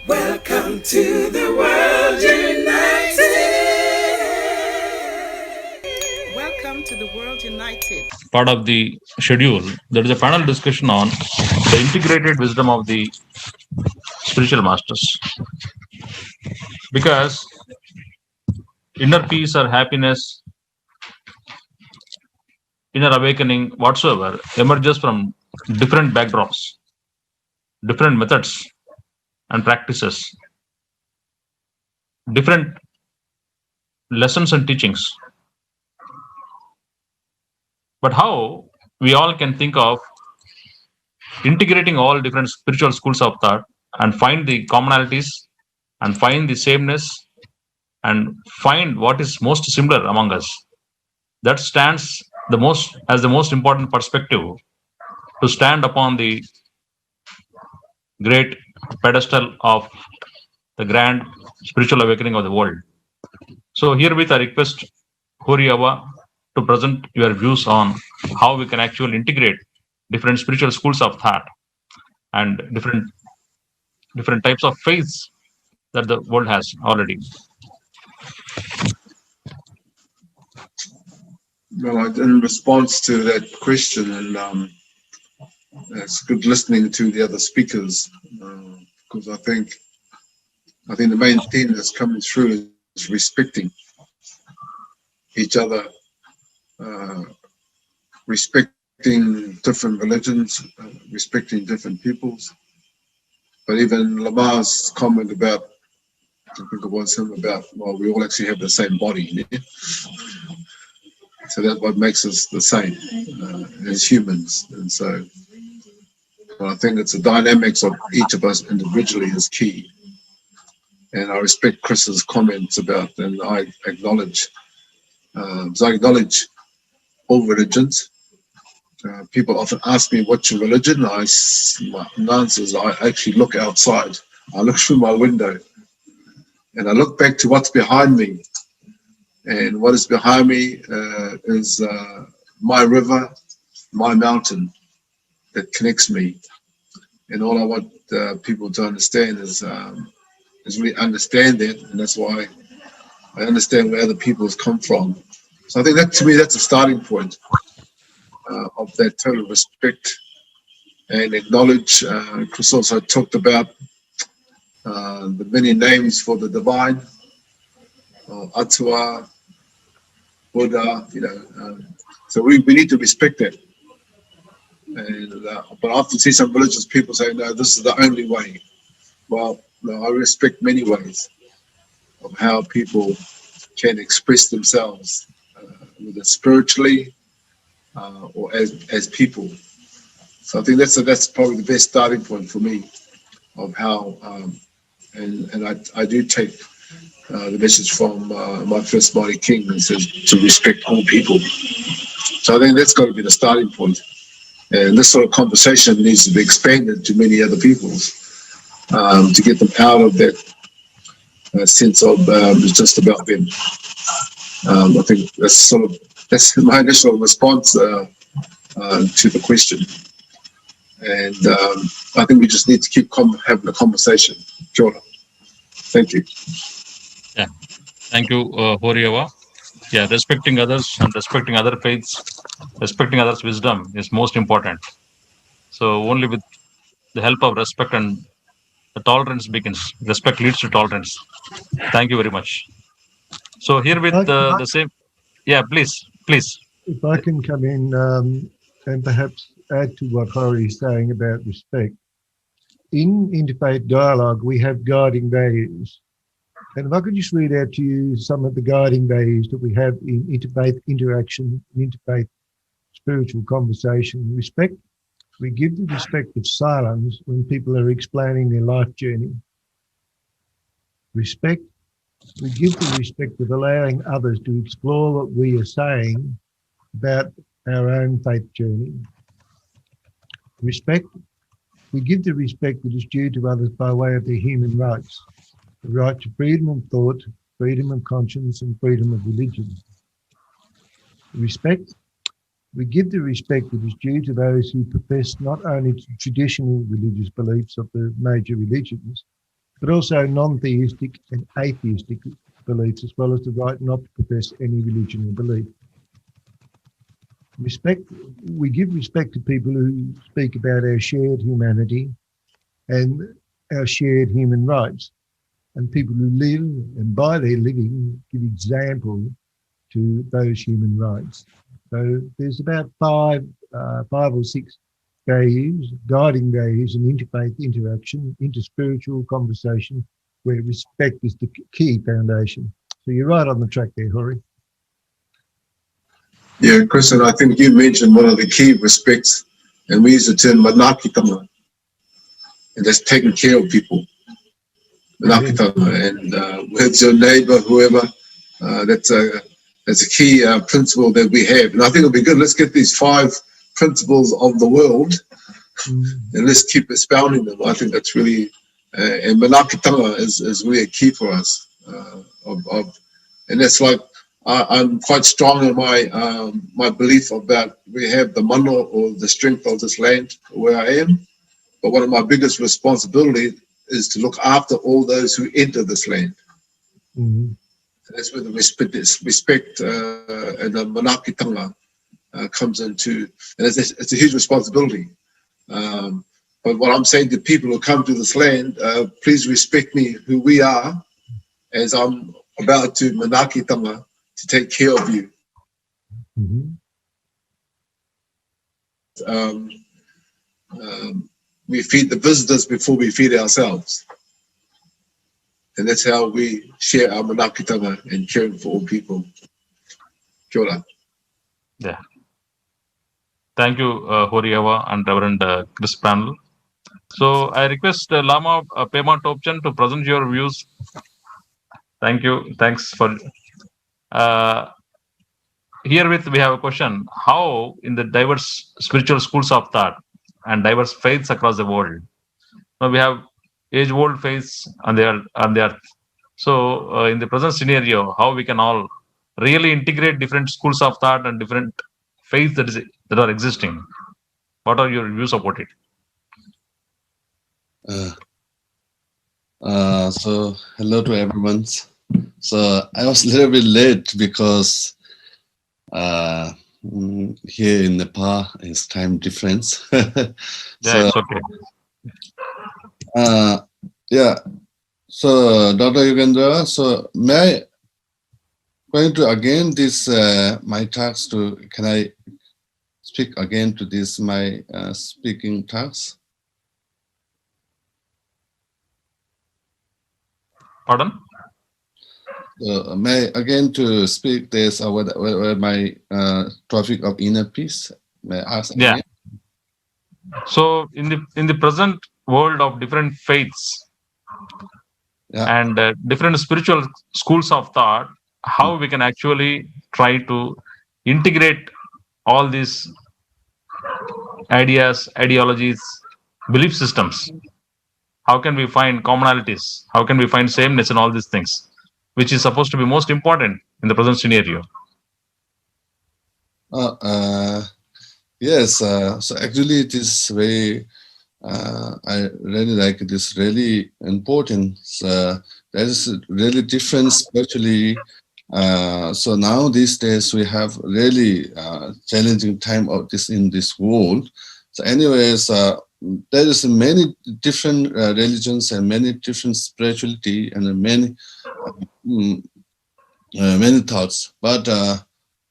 Welcome to the World United. Welcome to the World United. Part of the schedule, there is a panel discussion on the integrated wisdom of the spiritual masters. Because inner peace or happiness, inner awakening, whatsoever, emerges from different backdrops, different methods and practices, different lessons and teachings. But how we all can think of integrating all different spiritual schools of thought and find the commonalities and find the sameness and find what is most similar among us. That stands the most as the most important perspective to stand upon the great pedestal of the grand spiritual awakening of the world. So herewith I request Horiyawa to present your views on how we can actually integrate different spiritual schools of thought and different types of faiths that the world has already. Well, in response to that question, and it's good listening to the other speakers because I think the main theme that's coming through is respecting each other, respecting different religions, respecting different peoples. But even Lamar's comment about, I think it was him about, well, we all actually have the same body. Yeah? So that's what makes us the same as humans. And so I think it's the dynamics of each of us individually is key. And I respect Chris's comments about, and I acknowledge all religions. People often ask me, what's your religion? My answer is I actually look outside. I look through my window and I look back to what's behind me. And what is behind me is my river, my mountain that connects me. And all I want people to understand is really understand that, and that's why I understand where other people's come from. So I think that, to me, that's a starting point of that total respect and acknowledge. Chris also talked about the many names for the divine, Atua, Buddha, so we need to respect that. And but I often see some religious people say, no, this is the only way. Well, no, I respect many ways of how people can express themselves, whether spiritually or as people. So I think that's probably the best starting point for me of how, and I do take the message from my first mighty king that says to respect all people. So I think that's got to be the starting point. And this sort of conversation needs to be expanded to many other peoples to get them out of that sense of it's just about them. I think that's my initial response to the question. And I think we just need to keep having a conversation. Kia ora. Thank you. Yeah, thank you, Horiyawa. Yeah, respecting others and respecting other faiths, respecting others' wisdom is most important. So only with the help of respect and the tolerance begins. Respect leads to tolerance. Thank you very much. So here with the same, yeah, please. If I can come in and perhaps add to what Hori is saying about respect. In interfaith dialogue, we have guiding values. And if I could just read out to you some of the guiding values that we have in interfaith interaction, in interfaith spiritual conversation. Respect. We give the respect of silence when people are explaining their life journey. Respect. We give the respect of allowing others to explore what we are saying about our own faith journey. Respect. We give the respect that is due to others by way of their human rights. The right to freedom of thought, freedom of conscience, and freedom of religion. Respect. We give the respect that is due to those who profess not only traditional religious beliefs of the major religions, but also non-theistic and atheistic beliefs, as well as the right not to profess any religion or belief. Respect, we give respect to people who speak about our shared humanity and our shared human rights, and people who live and by their living give example to those human rights. So there's about five or six values, guiding values, and interfaith interaction, interspiritual conversation, where respect is the key foundation. So you're right on the track there, Hori. Yeah, Chris, and I think you mentioned one of the key respects, and we use the term manakitanga, and that's taking care of people. Manakitanga, and with your neighbor, whoever, that's a key principle that we have. And I think it'll be good. Let's get these 5 principles of the world, and let's keep expounding them. I think that's really, and manakitanga is really a key for us. And that's like, I'm quite strong in my belief about we have the mana or the strength of this land where I am, but one of my biggest responsibilities is to look after all those who enter this land. That's where the respect and the manakitanga comes into, and it's a huge responsibility. But what I'm saying to people who come to this land, please respect me, who we are, as I'm about to manakitanga, to take care of you. We feed the visitors before we feed ourselves. And that's how we share our manakitanga and caring for all people. Kia ora. Yeah. Thank you, Horiawa and Reverend Chris Panel. So I request Lama Pema Topchan to present your views. Thank you. Thanks for... Herewith, we have a question. How, in the diverse spiritual schools of thought and diverse faiths across the world, now we have age-old faiths on the earth. So, in the present scenario, how we can all really integrate different schools of thought and different faiths that are existing? What are your views about it? So, hello to everyone. So, I was a little bit late because here in Nepal is time difference. Yeah, it's okay. Yeah. So, Dr. Yugandhar, so may I going to again this my task to, can I speak again to this my speaking task? Pardon? May I again to speak this what my topic of inner peace? May I ask again? Yeah. So in the present world of different faiths and different spiritual schools of thought, how we can actually try to integrate all these ideas, ideologies, belief systems? How can we find commonalities? How can we find sameness in all these things, which is supposed to be most important in the present scenario? Yes. So actually, it is very. I really like it. It's really important. There is really difference, especially. So now these days we have really challenging time of this in this world. So anyways, there is many different religions and many different spirituality and many thoughts. But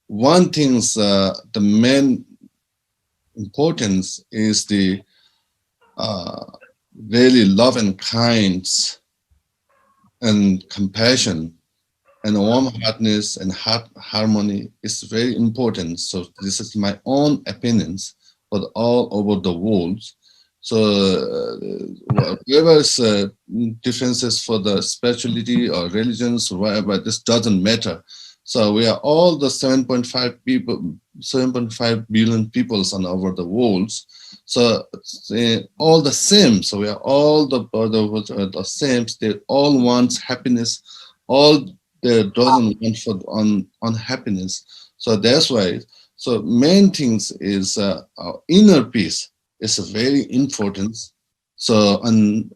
one thing, the main importance is the really love and kindness and compassion and warm-heartedness and heart harmony is very important. So this is my own opinions, but all over the world. So whatever is differences for the spirituality or religions or whatever, this doesn't matter. So we are all the 7.5 billion peoples on over the world. So all the same. So we are all the same. They all want happiness. All they doesn't want for on happiness. So that's why. So main things is our inner peace is very important. So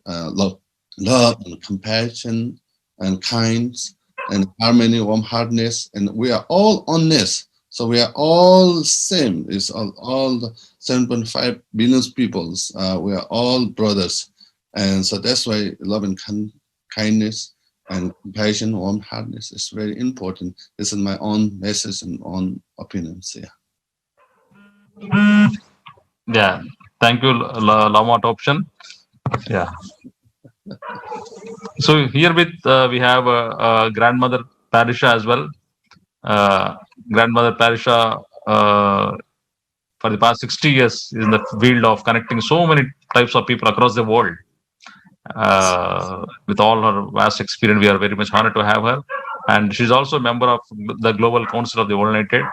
love love and compassion and kindness and harmony, warm-heartedness, and we are all on this. So we are all same. It's all the 7.5 billion peoples. We are all brothers, and so that's why love and kindness and compassion, warm-heartedness is very important. This is my own message and own opinions. Yeah. Yeah. Thank you, Lama option. Yeah. So here with we have grandmother Parisha as well. Uh, grandmother Parisha for the past 60 years is in the field of connecting so many types of people across the world. With all her vast experience, we are very much honored to have her. And she's also a member of the Global Council of the World United.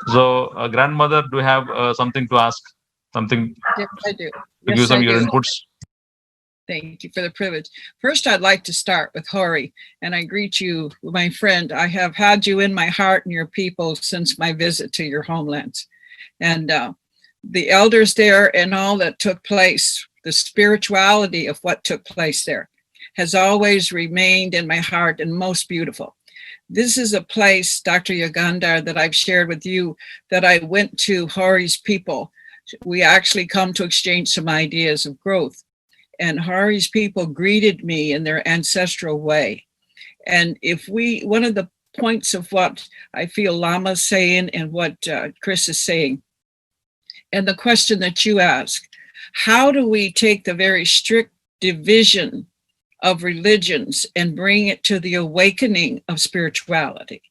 So, grandmother, do you have something to ask? Something Yes, I do. to Yes, give some I of your do. inputs? Thank you for the privilege. First, I'd like to start with Hori, and I greet you, my friend. I have had you in my heart and your people since my visit to your homelands. And the elders there and all that took place, the spirituality of what took place there has always remained in my heart and most beautiful. This is a place, Dr. Yugandhar, that I've shared with you, that I went to Hori's people. We actually come to exchange some ideas of growth. And Hari's people greeted me in their ancestral way. And one of the points of what I feel Lama's saying and what Chris is saying, and the question that you ask, how do we take the very strict division of religions and bring it to the awakening of spirituality?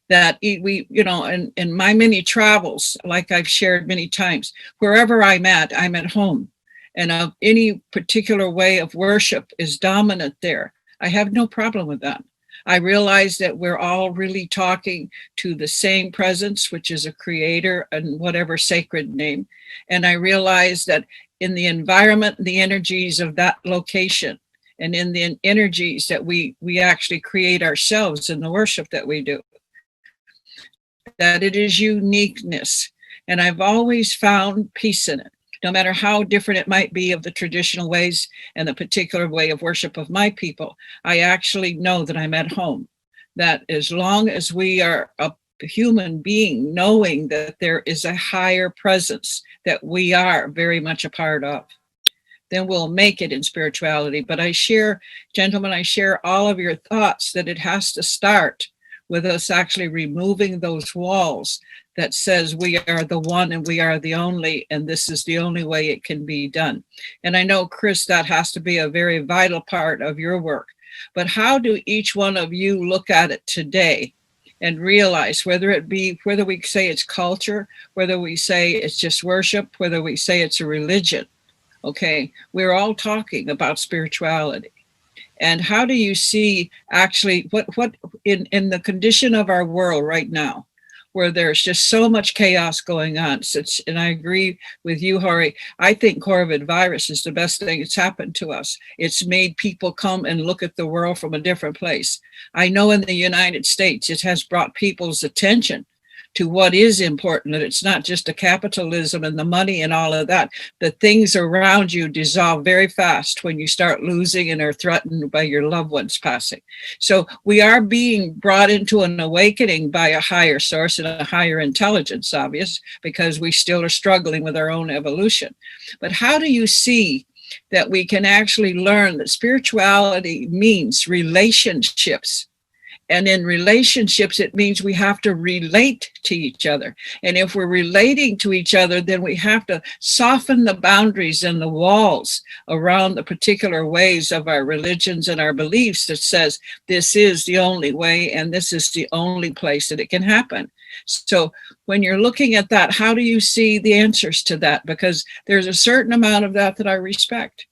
That we, in my many travels, like I've shared many times, wherever I'm at home. And of any particular way of worship is dominant there, I have no problem with that. I realize that we're all really talking to the same presence, which is a creator and whatever sacred name. And I realize that in the environment, the energies of that location, and in the energies that we actually create ourselves in the worship that we do, that it is uniqueness. And I've always found peace in it. No matter how different it might be of the traditional ways and the particular way of worship of my people, I actually know that I'm at home. That as long as we are a human being, knowing that there is a higher presence that we are very much a part of, then we'll make it in spirituality. But I share, gentlemen, I share all of your thoughts that it has to start with us actually removing those walls that says we are the one and we are the only, and this is the only way it can be done. And I know, Chris, that has to be a very vital part of your work. But how do each one of you look at it today and realize, whether we say it's culture, whether we say it's just worship, whether we say it's a religion, okay, we're all talking about spirituality. And how do you see actually what in the condition of our world right now, where there's just so much chaos going on? And I agree with you, Hori. I think COVID virus is the best thing that's happened to us. It's made people come and look at the world from a different place. I know in the United States, it has brought people's attention to what is important, that it's not just the capitalism and the money and all of that. The things around you dissolve very fast when you start losing and are threatened by your loved ones passing. So we are being brought into an awakening by a higher source and a higher intelligence, obvious, because we still are struggling with our own evolution. But how do you see that we can actually learn that spirituality means relationships? And in relationships, it means we have to relate to each other. And if we're relating to each other, then we have to soften the boundaries and the walls around the particular ways of our religions and our beliefs that says this is the only way and this is the only place that it can happen. So when you're looking at that, how do you see the answers to that? Because there's a certain amount of that I respect.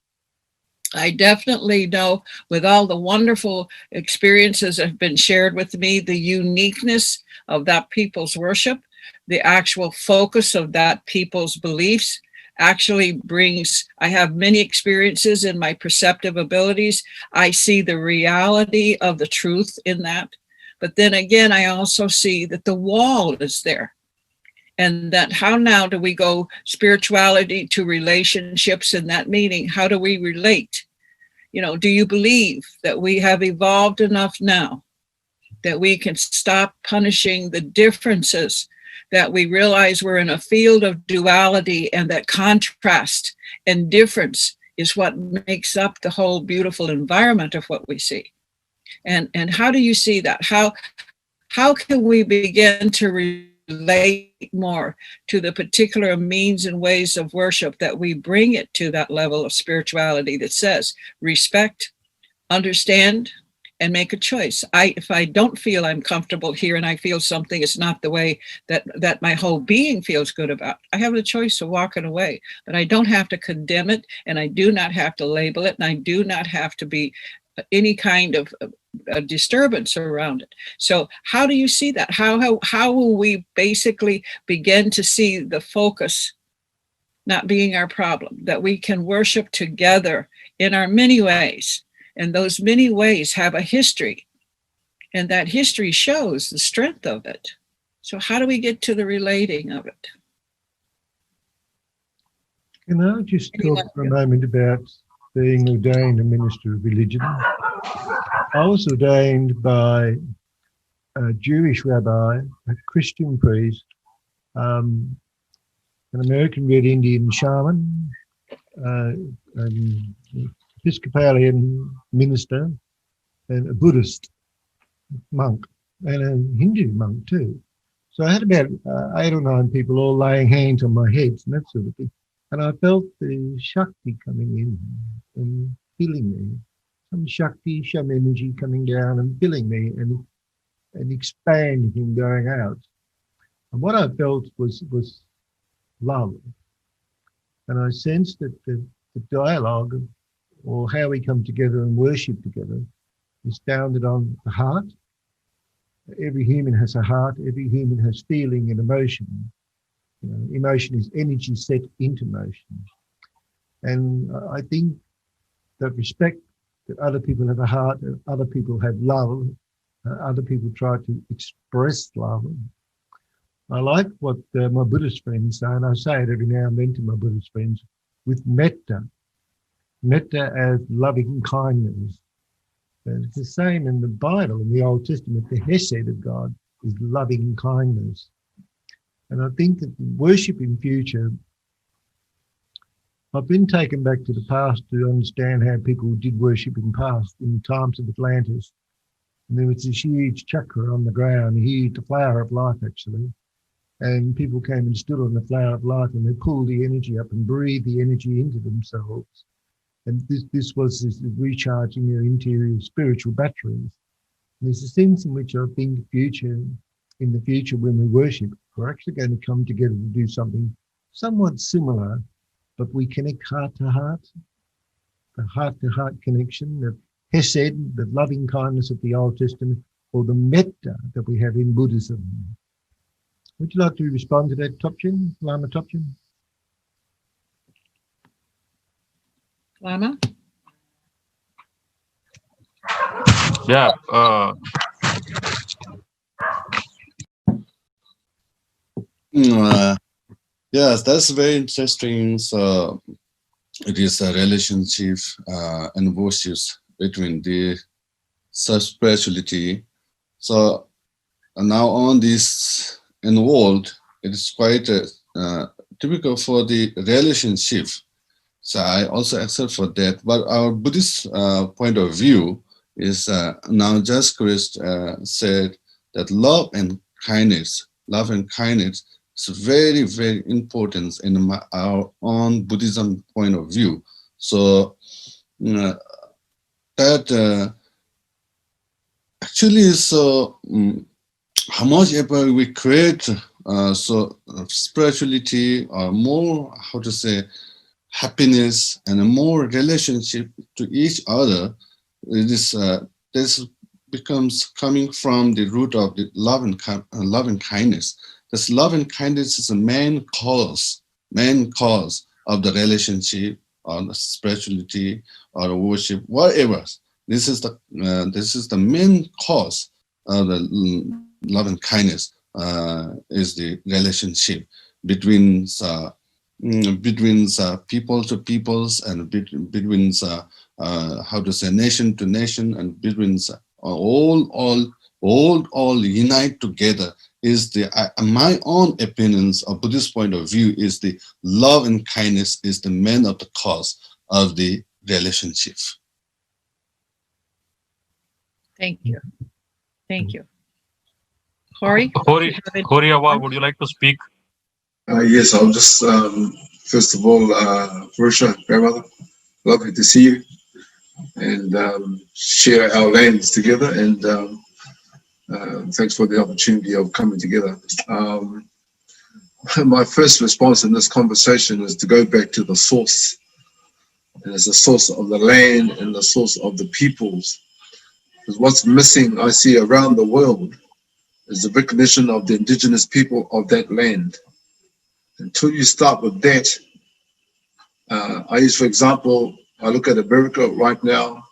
I definitely know, with all the wonderful experiences that have been shared with me, the uniqueness of that people's worship, the actual focus of that people's beliefs actually brings, I have many experiences in my perceptive abilities. I see the reality of the truth in that. But then again, I also see that the wall is there. And that how now do we go spirituality to relationships in that meaning? How do we relate? Do you believe that we have evolved enough now that we can stop punishing the differences, that we realize we're in a field of duality, and that contrast and difference is what makes up the whole beautiful environment of what we see? And how do you see that? How can we begin to relate more to the particular means and ways of worship, that we bring it to that level of spirituality that says respect, understand, and make a choice? If I don't feel I'm comfortable here, and I feel something is not the way that my whole being feels good about, I have the choice of walking away. But I don't have to condemn it, and I do not have to label it, and I do not have to be any kind of a disturbance around it. So how do you see that? How will we basically begin to see the focus not being our problem, that we can worship together in our many ways, and those many ways have a history, and that history shows the strength of it? So how do we get to the relating of it? Can I just talk for a moment about being ordained a minister of religion? I was ordained by a Jewish rabbi, a Christian priest, an American Red Indian shaman, an Episcopalian minister, and a Buddhist monk, and a Hindu monk too. So I had about 8 or 9 people all laying hands on my heads and that sort of thing. And I felt the Shakti coming in and filling me. Some Shakti, some energy coming down and filling me and expanding and going out. And what I felt was love. And I sensed that the dialogue, or how we come together and worship together, is founded on the heart. Every human has a heart. Every human has feeling and emotion. Emotion is energy set into motion. And I think that respect, that other people have a heart, and other people have love, other people try to express love. I like what my Buddhist friends say, and I say it every now and then to my Buddhist friends, with metta. Metta as loving kindness. And it's the same in the Bible, in the Old Testament. The Hesed of God is loving kindness. And I think that worship in future, I've been taken back to the past to understand how people did worship in past, in the times of Atlantis. And there was this huge chakra on the ground, huge, the flower of life actually. And people came and stood on the flower of life, and they pulled the energy up and breathed the energy into themselves. And this was recharging their interior spiritual batteries. And there's a sense in which I think in the future when we worship, we're actually going to come together to do something somewhat similar, but we connect heart to heart, the heart-to-heart connection, the Hesed, the loving kindness of the Old Testament, or the Metta that we have in Buddhism. Would you like to respond to that, Topchin, Lama Topchin? Lama? Yeah. Yes, that's very interesting. So it is a relationship and worship between the spirituality. So now on this in the world, it is quite typical for the relationship. So I also accept for that. But our Buddhist point of view is now just Christ said that love and kindness is very, very important in our own Buddhism point of view. So that actually is how much ever we create spirituality or more, how to say, happiness and a more relationship to each other, this becomes coming from the root of the love and kindness. This love and kindness is the main cause of the relationship or the spirituality or the worship, whatever. This is the main cause of the love and kindness is the relationship between between people to peoples, and between how to say nation to nation, and between all unite together is the my own opinions of Buddhist point of view is the love and kindness is the main of the cause of the relationship. Thank you. Thank you. Hori? Horiawa, would you like to speak? Yes, I'll just, first of all, Purusha, grandmother, lovely to see you and share our lands together. And thanks for the opportunity of coming together. My first response in this conversation is to go back to the source. And it's the source of the land and the source of the peoples. Because what's missing, I see, around the world is the recognition of the indigenous people of that land. Until you start with that, I use, for example, I look at America right now.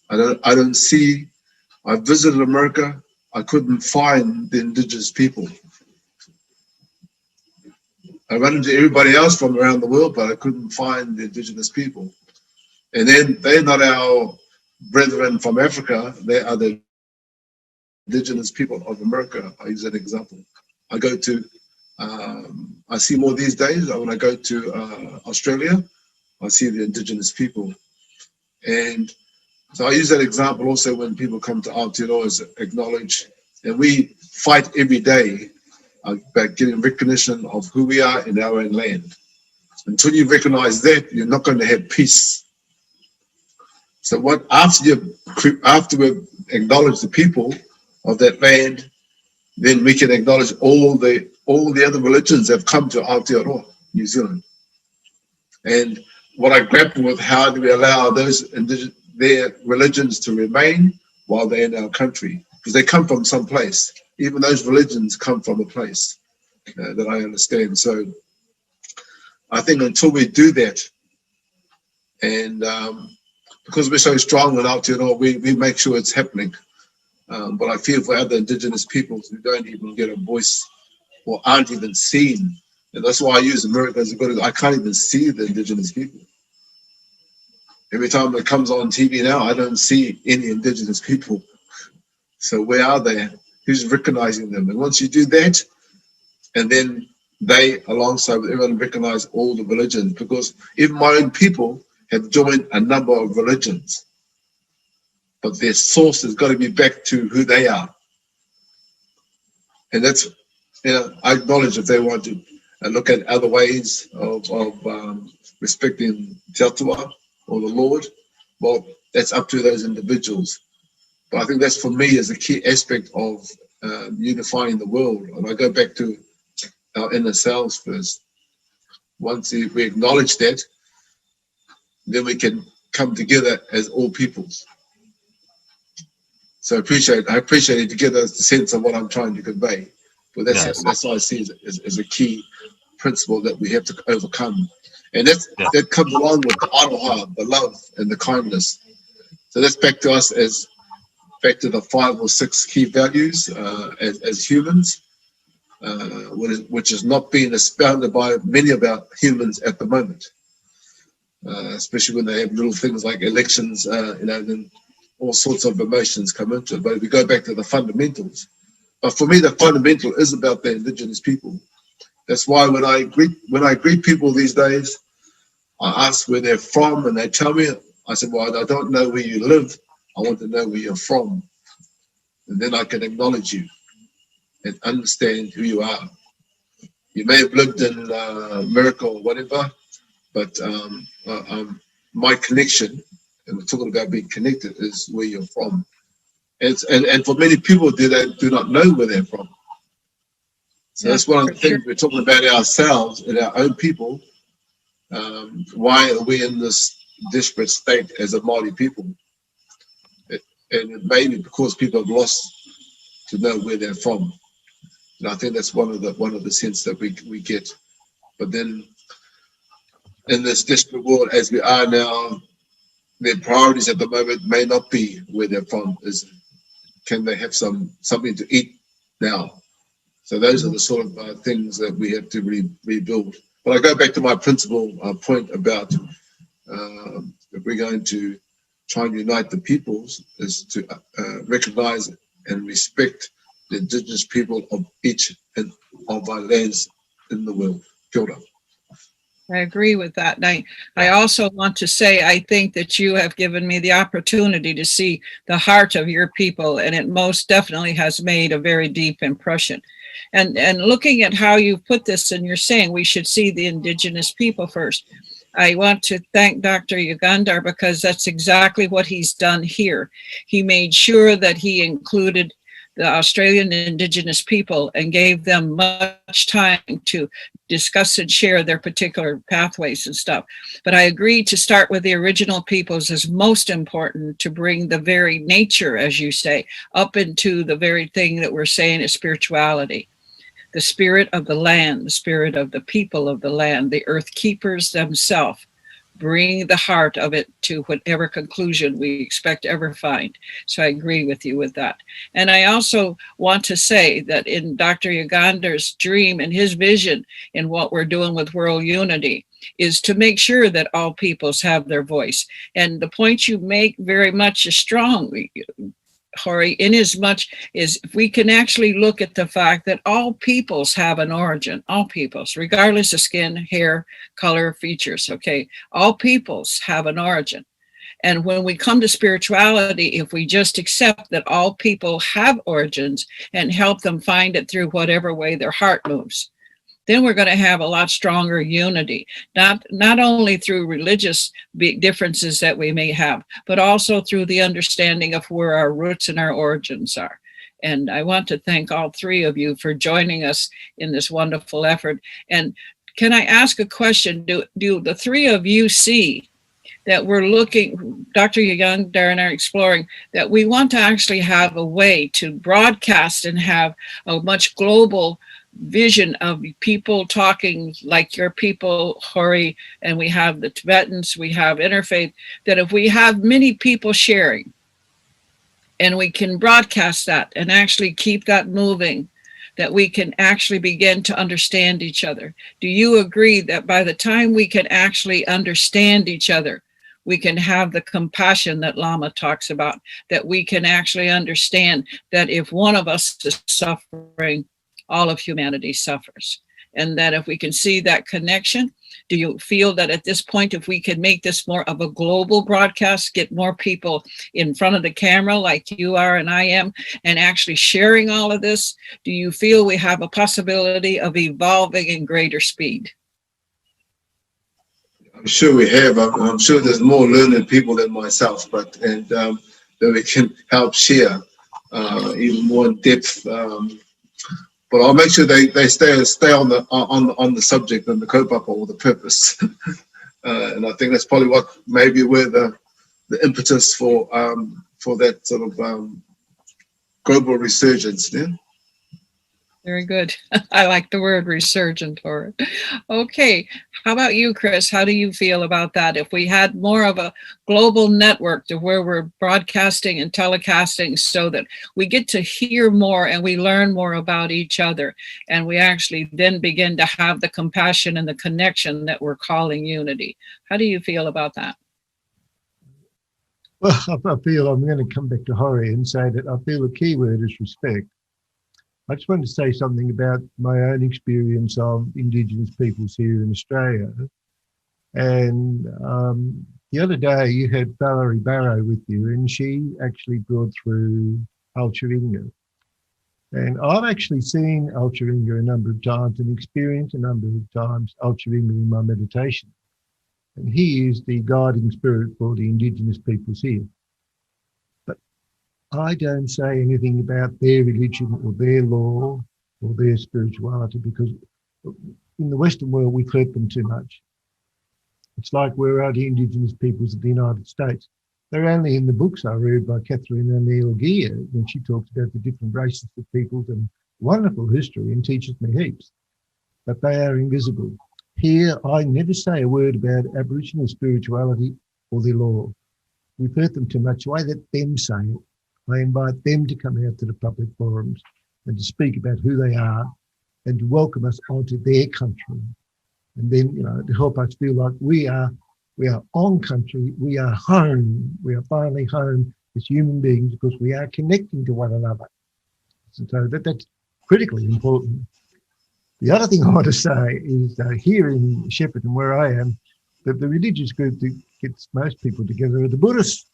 I don't see. I visited America. I couldn't find the indigenous people. I run into everybody else from around the world, but I couldn't find the indigenous people. And then they're not our brethren from Africa. They are the indigenous people of America. I use that example. I go to, I see more these days. When I go to Australia, I see the indigenous people. And so I use that example also when people come to Aotearoa, acknowledge, and we fight every day about getting recognition of who we are in our own land. Until you recognize that, you're not going to have peace. So what after we've acknowledged the people of that land, then we can acknowledge all the other religions that have come to Aotearoa, New Zealand. And what I grapple with, how do we allow those their religions to remain while they're in our country? Because they come from some place. Even those religions come from a place that I understand. So I think until we do that, and because we're so strong in Aotearoa, we make sure it's happening. But I feel for other indigenous peoples who don't even get a voice or aren't even seen. And that's why I use America as a good. I can't even see the indigenous people. Every time it comes on TV now, I don't see any indigenous people. So where are they? Who's recognizing them? And once you do that, and then they, alongside with everyone, recognize all the religions, because even my own people have joined a number of religions. But their source has got to be back to who they are. And that's, I acknowledge if they want to look at other ways of respecting Te Atua or the Lord, well, that's up to those individuals. But I think that's, for me, is a key aspect of unifying the world. And I go back to our inner selves first. Once we acknowledge that, then we can come together as all peoples. So I appreciate it to get us the sense of what I'm trying to convey. But that's what I see as a key principle that we have to overcome. And that comes along with the aroha, the love and the kindness. So that's back to us back to the 5 or 6 key values as humans, which is not being expounded by many of our humans at the moment, especially when they have little things like elections, then all sorts of emotions come into it. But if we go back to the fundamentals, but for me, the fundamental is about the indigenous people. That's why when I greet people these days, I ask where they're from, and they tell me. I said, well, I don't know where you live. I want to know where you're from. And then I can acknowledge you and understand who you are. You may have lived in America or whatever, but my connection, and we're talking about being connected, is where you're from. And for many people, they do not know where they're from. So that's one of the things we're talking about ourselves and our own people. Why are we in this disparate state as a Māori people? And it may be because people have lost to know where they're from. And I think that's one of the sense that we get. But then in this disparate world as we are now, their priorities at the moment may not be where they're from. Can they have something to eat now? So those are the sort of things that we have to rebuild. But I go back to my principal point about if we're going to try and unite the peoples, is to recognize and respect the indigenous people of each and of our lands in the world. Kia ora. I agree with that. And I also want to say, I think that you have given me the opportunity to see the heart of your people, and it most definitely has made a very deep impression. And looking at how you put this, and you're saying we should see the indigenous people first. I want to thank Dr. Yugandhar because that's exactly what he's done here. He made sure that he included the Australian Indigenous people and gave them much time to discuss and share their particular pathways and stuff. But I agree to start with the original peoples is most important to bring the very nature, as you say, up into the very thing that we're saying is spirituality. The spirit of the land, the spirit of the people of the land, the earth keepers themselves, bring the heart of it to whatever conclusion we expect to ever find. So I agree with you with that. And I also want to say that in Dr. Yugandhar's dream and his vision in what we're doing with world unity is to make sure that all peoples have their voice. And the point you make very much is strong, Hori, in as much as if we can actually look at the fact that all peoples have an origin, all peoples, regardless of skin, hair, color, features, okay? All peoples have an origin. And when we come to spirituality, if we just accept that all people have origins and help them find it through whatever way their heart moves, then we're going to have a lot stronger unity, not only through religious differences that we may have, but also through the understanding of where our roots and our origins are. And I want to thank all three of you for joining us in this wonderful effort. And can I ask a question? Do the three of you see that we're looking, Dr. Yugandhar and I are exploring, that we want to actually have a way to broadcast and have a much global vision of people talking like your people, Hori, and we have the Tibetans, we have interfaith, that if we have many people sharing and we can broadcast that and actually keep that moving, that we can actually begin to understand each other. Do you agree that by the time we can actually understand each other, we can have the compassion that Lama talks about, that we can actually understand that if one of us is suffering, all of humanity suffers. And that if we can see that connection, do you feel that at this point, if we can make this more of a global broadcast, get more people in front of the camera like you are and I am, and actually sharing all of this, do you feel we have a possibility of evolving in greater speed? I'm sure we have. I'm sure there's more learned people than myself, but that we can help share even more in depth. But I'll make sure they stay on the subject and the kaupapa or the purpose. And I think that's probably what maybe where the impetus for that sort of global resurgence. Yeah. Very good. I like the word resurgent for it. Okay. How about you, Chris? How do you feel about that? If we had more of a global network to where we're broadcasting and telecasting so that we get to hear more and we learn more about each other, and we actually then begin to have the compassion and the connection that we're calling unity. How do you feel about that? Well, I feel I'm going to come back to Hori and say that I feel the key word is respect. I just wanted to say something about my own experience of Indigenous peoples here in Australia. And the other day you had Valerie Barrow with you, and she actually brought through Alcharinga. And I've actually seen Alcharinga a number of times and experienced a number of times Alcharinga in my meditation. And he is the guiding spirit for the Indigenous peoples here. I don't say anything about their religion or their law or their spirituality because in the Western world, we've hurt them too much. It's like where are the Indigenous peoples of the United States? They're only in the books I read by Catherine O'Neill Gear when she talks about the different races of peoples and wonderful history and teaches me heaps, but they are invisible. Here, I never say a word about Aboriginal spirituality or their law. We've hurt them too much, so I let them say it. I invite them to come out to the public forums and to speak about who they are and to welcome us onto their country and then, to help us feel like we are on country, we are home, we are finally home as human beings because we are connecting to one another. So that's critically important. The other thing I want to say is here in Shepparton, where I am, that the religious group that gets most people together are the Buddhists.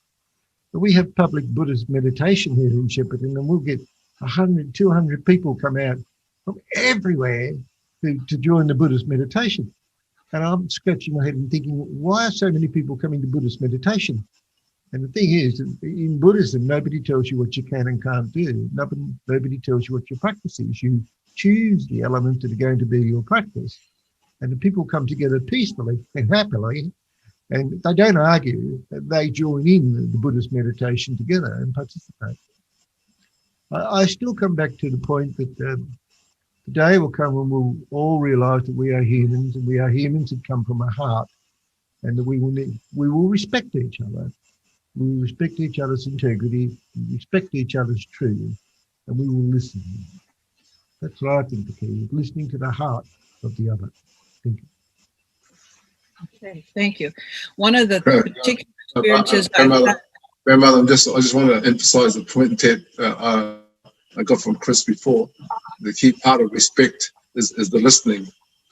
We have public Buddhist meditation here in Shepparton, and we'll get 100, 200 people come out from everywhere to join the Buddhist meditation. And I'm scratching my head and thinking, why are so many people coming to Buddhist meditation? And the thing is, in Buddhism, nobody tells you what you can and can't do. Nobody tells you what your practice is. You choose the elements that are going to be your practice. And the people come together peacefully and happily, and they don't argue. They join in the Buddhist meditation together and participate. I still come back to the point that the day will come when we'll all realise that we are humans, and we are humans that come from a heart, and that we will respect each other. We will respect each other's integrity, we respect each other's truth, and we will listen. That's what I think the key is, listening to the heart of the other. Thank you. Okay, thank you. One of the particular experiences Grandmother, I just want to emphasize the point that I got from Chris before. The key part of respect is the listening.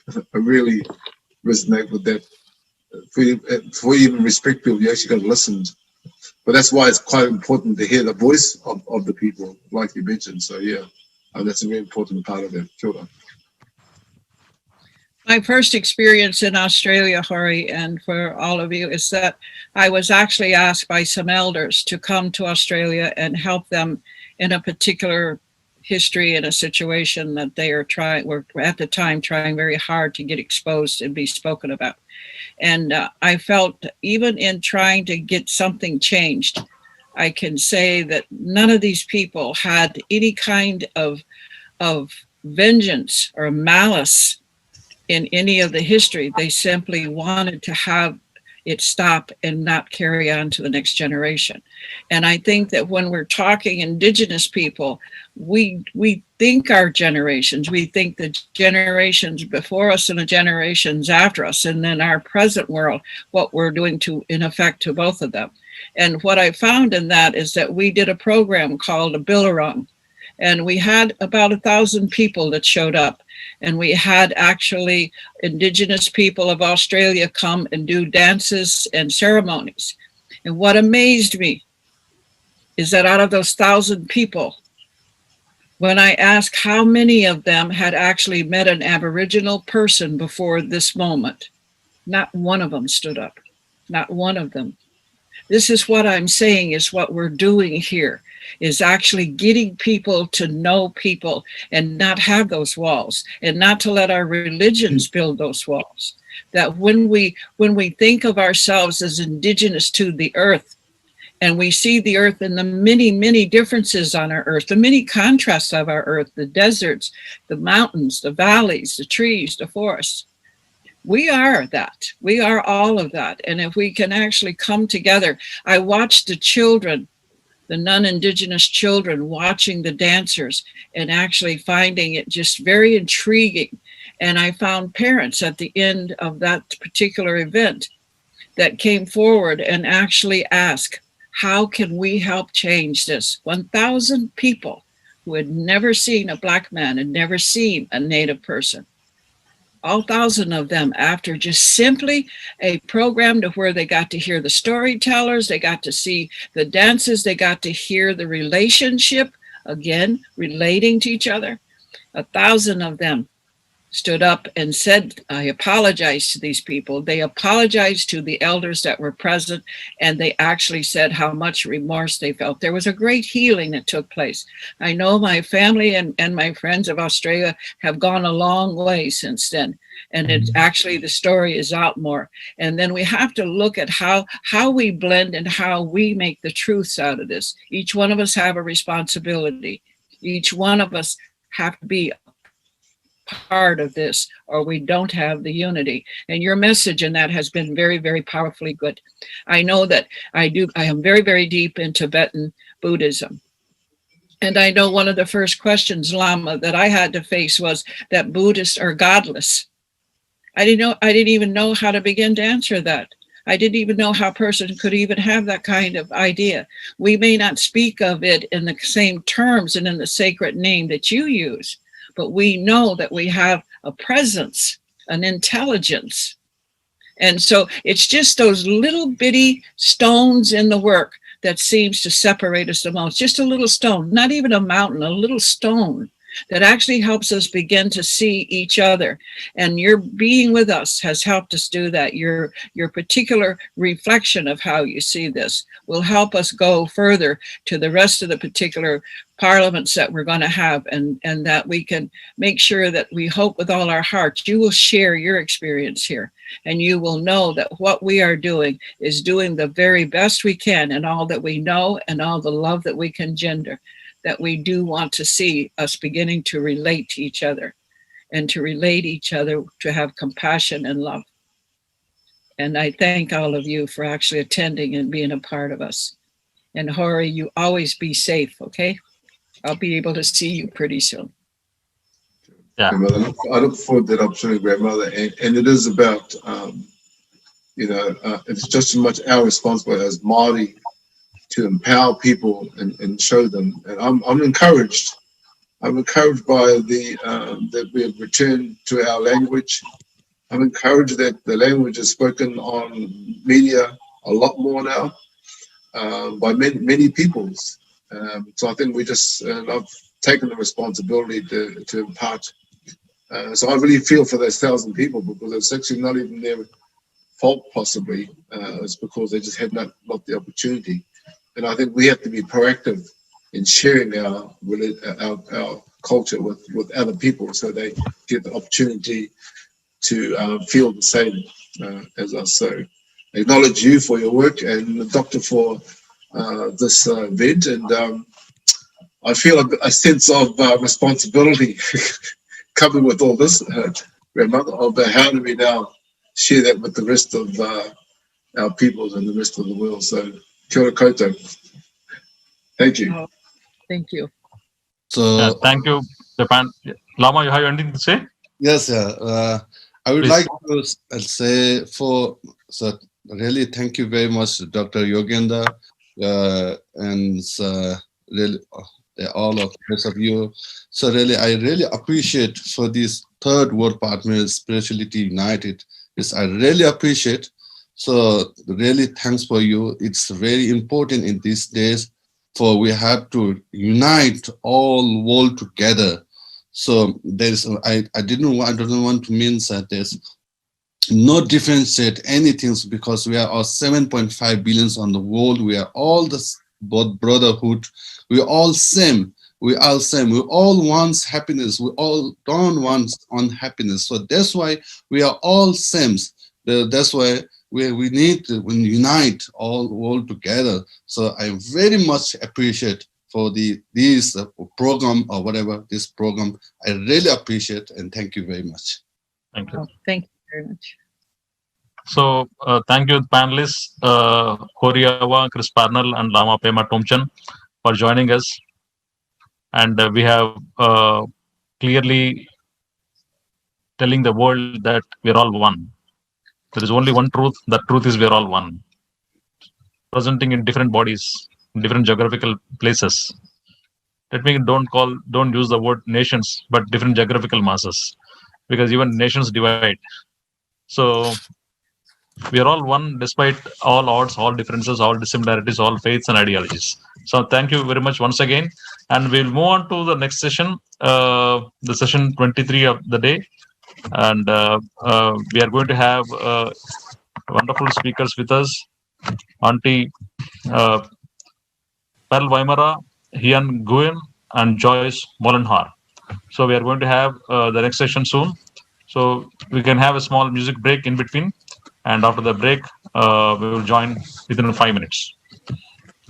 I really resonate with that. For you even respect people, you actually got to listen. But that's why it's quite important to hear the voice of the people, like you mentioned. So yeah, that's a very important part of it. Sure. My first experience in Australia, Hori, and for all of you, is that I was actually asked by some elders to come to Australia and help them in a particular history in a situation that they were at the time trying very hard to get exposed and be spoken about. And I felt even in trying to get something changed, I can say that none of these people had any kind of vengeance or malice in any of the history. They simply wanted to have it stop and not carry on to the next generation. And I think that when we're talking Indigenous people, we think our generations, we think the generations before us and the generations after us, and then our present world, what we're doing in effect to both of them. And what I found in that is that we did a program called a Billarong, and we had about 1,000 people that showed up. And we had actually Indigenous people of Australia come and do dances and ceremonies. And what amazed me is that out of those 1,000 people, when I asked how many of them had actually met an Aboriginal person before this moment, not one of them stood up, not one of them. This is what I'm saying is what we're doing here, is actually getting people to know people and not have those walls, and not to let our religions build those walls. That when we think of ourselves as Indigenous to the earth, and we see the earth and the many, many differences on our earth, the many contrasts of our earth, the deserts, the mountains, the valleys, the trees, the forests, we are that. We are all of that. And if we can actually come together, I watched the children, the non-Indigenous children, watching the dancers and actually finding it just very intriguing. And I found parents at the end of that particular event that came forward and actually asked, how can we help change this? 1,000 people who had never seen a Black man, had never seen a Native person. All 1,000 of them, after just simply a program to where they got to hear the storytellers, they got to see the dances, they got to hear the relationship, again, relating to each other. 1,000 of them stood up and said, I apologize to these people. They apologized to the elders that were present, and they actually said how much remorse they felt. There was a great healing that took place. I know my family and my friends of Australia have gone a long way since then. And it's actually, the story is out more. And then we have to look at how we blend and how we make the truths out of this. Each one of us have a responsibility. Each one of us have to be part of this, or we don't have the unity. And your message in that has been very, very powerfully good. I know that I am very, very deep in Tibetan Buddhism. And I know one of the first questions, Lama, that I had to face was that Buddhists are godless. I didn't even know how to begin to answer that. I didn't even know how a person could even have that kind of idea. We may not speak of it in the same terms and in the sacred name that you use, but we know that we have a presence, an intelligence. And so it's just those little bitty stones in the work that seems to separate us the most. Just a little stone, not even a mountain, a little stone that actually helps us begin to see each other. And your being with us has helped us do that. Your particular reflection of how you see this will help us go further to the rest of the particular parliaments that we're going to have, and that we can make sure that we hope with all our hearts you will share your experience here, and you will know that what we are doing is doing the very best we can, and all that we know and all the love that we can gender, that we do want to see us beginning to relate to each other, and to relate each other, to have compassion and love. And I thank all of you for actually attending and being a part of us. And Hori, you always be safe, okay? I'll be able to see you pretty soon. Yeah. Grandmother, I look forward to that opportunity, Grandmother. And it is about, it's just as much our responsibility as Māori to empower people and show them. And I'm encouraged. I'm encouraged by that we have returned to our language. I'm encouraged that the language is spoken on media a lot more now by many peoples. So I think I've taken the responsibility to impart. So I really feel for those 1,000 people, because it's actually not even their fault possibly. It's because they just had not the opportunity. And I think we have to be proactive in sharing our culture with other people, so they get the opportunity to feel the same as us. So acknowledge you for your work, and the doctor for this event. And I feel a sense of responsibility coming with all this, Grandmother, of how do we now share that with the rest of our peoples and the rest of the world. So kia ora koutou. Thank you. Oh, thank you. So Thank you, Japan. Lama, you have anything to say? yes, I would Please. like to say really thank you very much, Dr. Yugandhar, and really all of the rest of you. So really, I really appreciate for this third world partner, Spirituality United. Yes, I really appreciate. So really thanks for you. It's very important in these days, for we have to unite all world together. So there's I don't want to mean that there's no differentiate anything, because we are all 7.5 billions on the world. We are all both brotherhood. We all same. We all same. We all want happiness. We all don't want unhappiness. So that's why we are all same. That's why we need to unite all world together. So I very much appreciate for this program or whatever this program. I really appreciate, and thank you very much. Thank you. Oh, thank you very much. So thank you, panelists, Horiawa, Chris Parnell, and Lama Pema Tomchan for joining us. And we have clearly telling the world that we're all one. There is only one truth. That truth is we're all one. Presenting in different bodies, in different geographical places. Let me don't use the word nations, but different geographical masses, because even nations divide. So we are all one despite all odds, all differences, all dissimilarities, all faiths and ideologies. So thank you very much once again. And we'll move on to the next session, the session 23 of the day. And we are going to have wonderful speakers with us. Auntie Pearl Weimara, Hian Nguyen, and Joyce Molenhar. So we are going to have the next session soon. So we can have a small music break in between. And after the break, we will join within 5 minutes.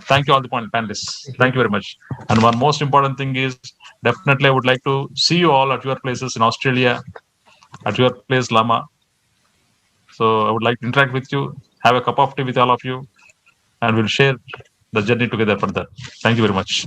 Thank you all the panelists. Thank you very much. And one most important thing is, definitely I would like to see you all at your places in Australia, at your place, Lama. So I would like to interact with you, have a cup of tea with all of you, and we'll share the journey together further. Thank you very much.